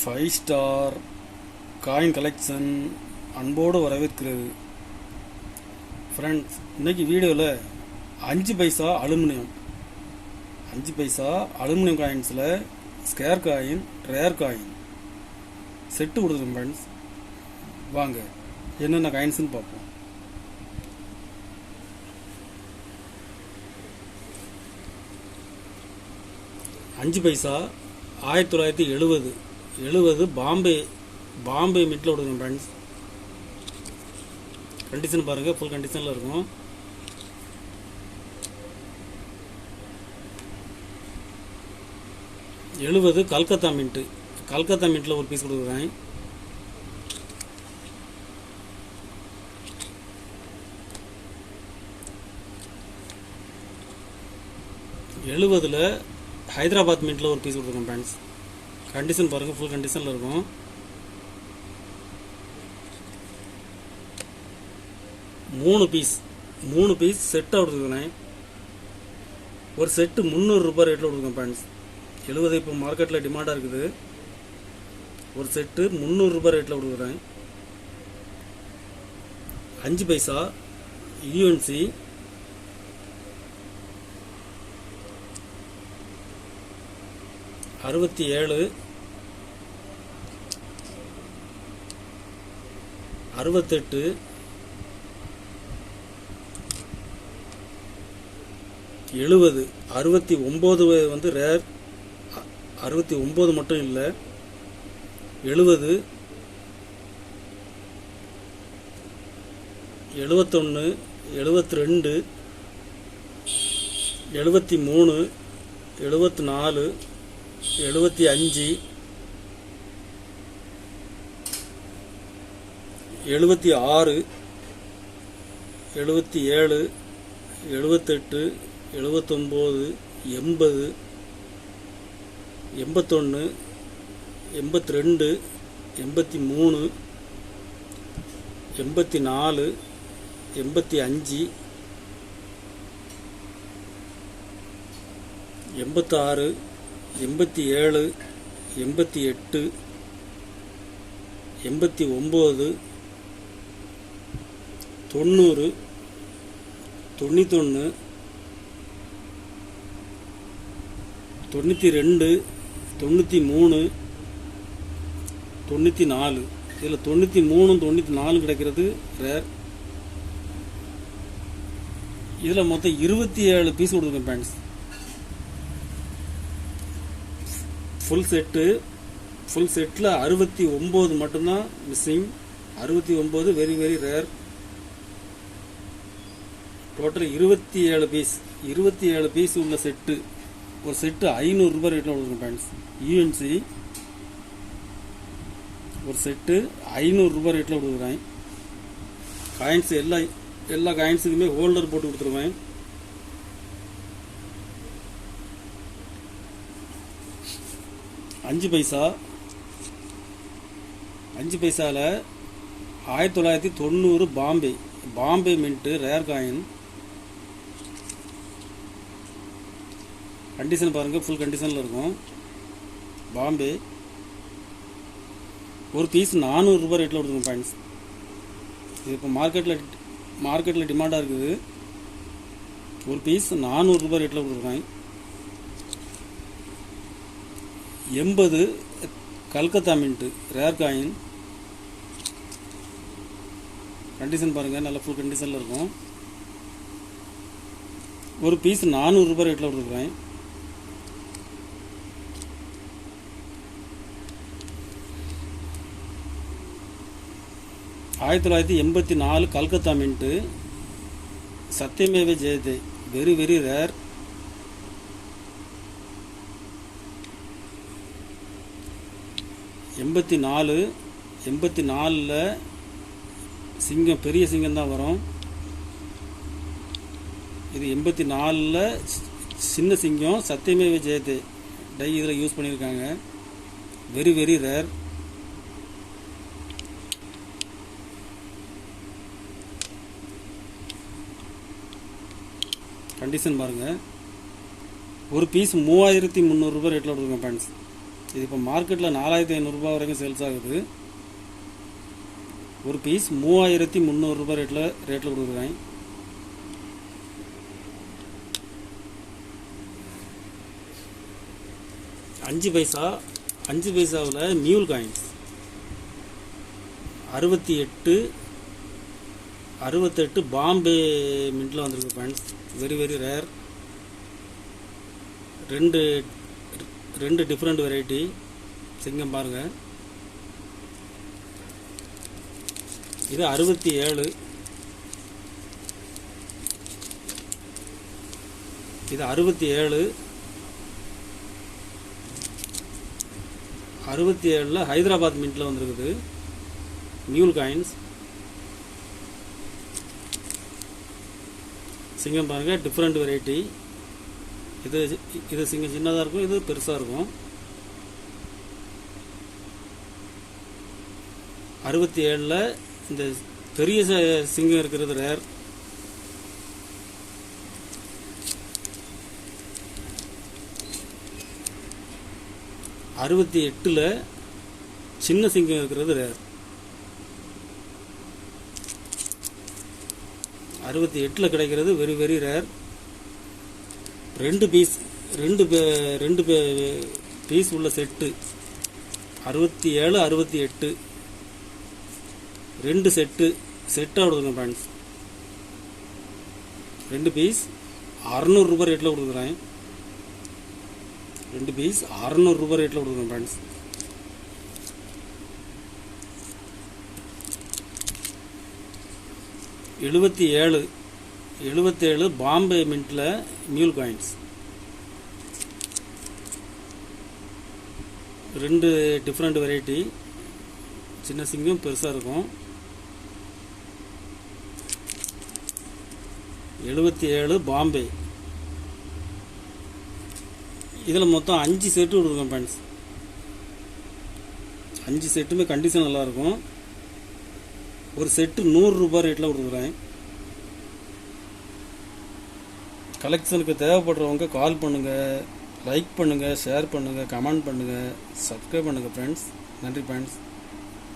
5 star coin collection அன்போடு வரவேற்கிறது. Friends, இன்னைக்கு வீடியோவில் 5 பைசா அலுமினியம் 5 பைசா அலுமினியம் காயின்ஸில் scarce coin, rare coin set கொடுத்துருக்கோம். ஃப்ரெண்ட்ஸ், வாங்க என்னென்ன காயின்ஸ்னு பார்ப்போம். அஞ்சு பைசா 1970 பாம்பே மிட்டில் விடுங்க. ஃப்ரெண்ட்ஸ், கண்டிஷன் பாருங்கள், ஃபுல் கண்டிஷனில் இருக்கும். எழுபது கல்கத்தா மின்ட்டில் ஒரு பீஸ் கொடுக்குறேன். எழுபதில் ஹைதராபாத் மின்ட்டில் ஒரு பீஸ் கொடுத்துருக்கோம். ஃப்ரெண்ட்ஸ், கண்டிஷன் பாருங்கள், ஃபுல் கண்டிஷனில் இருக்கும். மூணு பீஸ் செட்டாக கொடுத்துருக்கேன். ஒரு செட்டு 300 ரூபாய் ரேட்டில் கொடுத்துருக்கேன். ஃப்ரெண்ட்ஸ், 70 இப்போ மார்க்கெட்டில் டிமாண்டாக இருக்குது. ஒரு செட்டு 300 ரூபாய் ரேட்டில் கொடுக்குறேன். 5 பைசா யூஎன்சி, $67, $68, $70, 69 வந்து ரேர். 69 மட்டும் இல்லை, 70, 71, 72, 73, 74, 75, 76, 77, 78, 79, 80, 81, 82, 83, 84, 85, 86, 87, 88, 89, 90, 91, 92, 93, 94. இதில் 93, 94 கிடைக்கிறது ரேர். இதில் மொத்தம் 27 பீஸ் கொடுத்துருக்கேன். ஃப்ரெண்ட்ஸ், ஃபுல் செட்டில் 69 மட்டும்தான் missing. 69 very very rare. Total 27 piece உள்ள செட்டு. ஒரு செட்டு 500 ரூபாய் ரேட்டில் கொடுக்குறேன். ஃப்ரெண்ட்ஸ், யூஎன்சி ஒரு செட்டு 500 ரூபாய் ரேட்டில் கொடுக்குறேன். காயின்ஸ் எல்லா காயின்ஸுக்குமே ஹோல்டர் போட்டு கொடுத்துருவேன். அஞ்சு பைசாவில் 1990 Bombay mint rare coin. Condition பாருங்கள், ஃபுல் கண்டிஷனில் இருக்கும். பாம்பே ஒரு பீஸ் 400 ரூபாய் ரேட்டில் கொடுத்துருக்கோம். பாயிண்ட்ஸ், இது இப்போ மார்க்கெட்டில் டிமாண்டாக இருக்குது. ஒரு பீஸ் 400 ரூபாய் ரேட்டில் கொடுத்துருக்கேன். 80 Calcutta mint rare coin. Condition பாருங்கள், நல்ல ஃபுல் கண்டிஷனில் இருக்கும். ஒரு பீஸ் 400 ரூபாய் ரேட்டில் கொடுத்துருக்கேன். 1984 Calcutta mint Satyameva Jayate very very rare. 84ல் சிங்கம், பெரிய சிங்கம் தான் வரும். இது 84ல் சின்ன சிங்கம், சத்தியமேவ ஜெயதே டை இதில் யூஸ் பண்ணியிருக்காங்க. Very very rare. கண்டிஷன் பாருங்கள். ஒரு பீஸ் 3300 ரூபாய் ரேட்டில் கொடுங்க ஃப்ரெண்ட்ஸ். இது இப்போ மார்க்கெட்டில் 4500 வரைக்கும் சேல்ஸ் ஆகுது. ஒரு பீஸ் 3300 ரேட்டில் கொடுக்குறாங்க. அஞ்சு பைசாவில் மியூல் காயின்ஸ் 68 பாம்பே மின்ட்டில் வந்திருக்கு ஃப்ரெண்ட்ஸ். Very very rare. ரெண்டு டிஃப்ரெண்ட் வெரைட்டி. சிங்கம் பாருங்கள். இது 67. இது 67 ஹைதராபாத் மின்ட்டில் வந்திருக்குது மியூல் காயின்ஸ். சிங்கம் பாருங்கள், டிஃப்ரெண்ட் வெரைட்டி. இது சிங்கம் சின்னதாக இருக்கும், இது பெருசாக இருக்கும். 67 இந்த பெரிய சிங்கம் இருக்கிறது ரேர். எட்டுல சின்ன சிங்கம் இருக்கிறது ரேர். 68 கிடைக்கிறது வெரி வெரி ரேர். ரெண்டு பீஸ் உள்ள செட்டு 67 68 ரெண்டு செட்டாக கொடுக்குறேன் ஃப்ரெண்ட்ஸ். 2 பீஸ் 600 ரேட்டில் கொடுக்குறேன். 2 பீஸ் 600 ரேட்டில் கொடுக்குறேன் ஃப்ரெண்ட்ஸ். எழுபத்தேழு பாம்பே மின்ட்டில் மியூல் காயின்ஸ். 2 different variety. சின்ன சிங்கம் பெருசாக இருக்கும். 77 பாம்பே. இதில் மொத்தம் 5 செட்டு கொடுக்குறோம் ஃப்ரெண்ட்ஸ். 5 செட்டுமே கண்டிஷன் நல்லாயிருக்கும். ஒரு செட்டு 100 ரேட்டில் கொடுக்குறேன். கலெக்ஷனுக்கு தேவைப்படுறவங்க கால் பண்ணுங்கள், லைக் பண்ணுங்கள், ஷேர் பண்ணுங்கள், கமெண்ட் பண்ணுங்கள், சப்ஸ்கிரைப் பண்ணுங்கள் ஃப்ரெண்ட்ஸ். நன்றி ஃப்ரெண்ட்ஸ்.